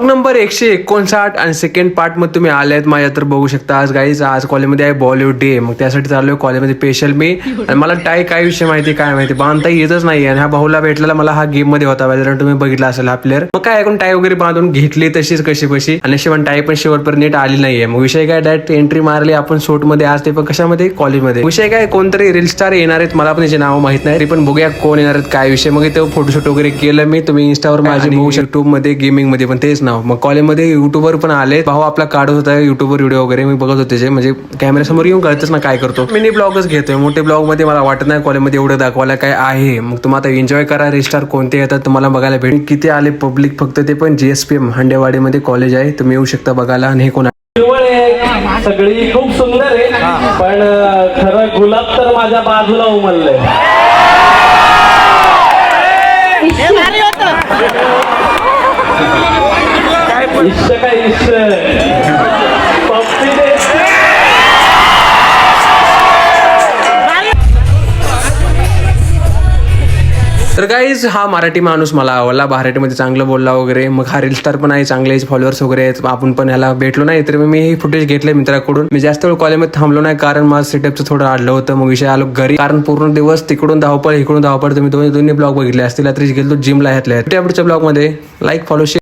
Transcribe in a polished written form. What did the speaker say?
Number 159 आणि second part मध्ये तुम्ही आलेत माझ्या, तर बघू शकता आज गाईज आज कॉलेजमध्ये आहे बॉलिवूड डे. मग त्यासाठी चाललोय कॉलेजमध्ये स्पेशल मी. आणि मला टाय काय विषय माहिती काय माहिती बांधता येतच नाही. आणि हा भाऊला भेटलेला मला हा गेम मध्ये होता कारण तुम्ही बघितला असेल हा प्लेअर. मग काय ऐकून टाय वगैरे बांधून घेतली तशीच कशी आणि शिवाय टाय पण शेवटपर्यंत नीट आली नाहीये. मग विषय काय डायरेक्ट एंट्री मारली आपण शूट मध्ये आज, ते पण कशामध्ये कॉलेजमध्ये. विषय काय कोणतरी रील स्टार येणार आहेत, मला पण त्याचे नाव माहित नाही, तरी पण बघूया कोण येणार आहेत काय विषय. मग इथे फोटोशूट वगैरे केलं मी, तुम्ही इंस्टावर माझे बघू शकता. युट्यूब मध्ये गेमिंग मध्ये पण तेच नाव. मग कॉलेजमध्ये युट्यूबर पण आले, भाऊ आपला काढत होता युट्यूबवर व्हिडिओ वगैरे मी बघत होते. म्हणजे कॅमेरा समोर येऊन कळतच ना काय करतो. मिनी ब्लॉगच घेतोय, मोठे ब्लॉग मध्ये मला वाटत नाही कॉलेजमध्ये एवढं दाखवायला काय आहे. मग तुम्हाला आता एन्जॉय करा. रिस्टार कोणते येतात तुम्हाला बघायला भेटेल. किती आले पब्लिक फक्त, ते पण JSPM हांडेवाडीमध्ये कॉलेज आहे, तुम्ही येऊ शकता बघायला. आणि हे कोण सगळी खूप सुंदर आहे, पण खरं गुलाब तर माझ्या बाजूला उमललंय. इश्क काय इश्क तर गाईज हा मराठी माणूस मला आवडला, मराठीमध्ये चांगलं बोलला वगैरे. मग हा रील स्टार पण आहे, चांगले फॉलोअर्स वगैरे आहेत. आपण पण ह्याला भेटलो नाही, तर मी हे फुटेज घेतलंय मित्राकडून. मी जास्त वेळ कॉलेजमध्ये थांबलो नाही कारण माझं सेटअपचं थोडं आडलं होतं. मग विषय आलो घरी, कारण पूर्ण दिवस तिकडून धावपळ इकडून धावपळ. तुम्ही दोन्ही ब्लॉग बघितले असतील. रात्री गेलो जिमला ह्यातल्या. पुढच्या ब्लॉग मध्ये लाईक फॉलो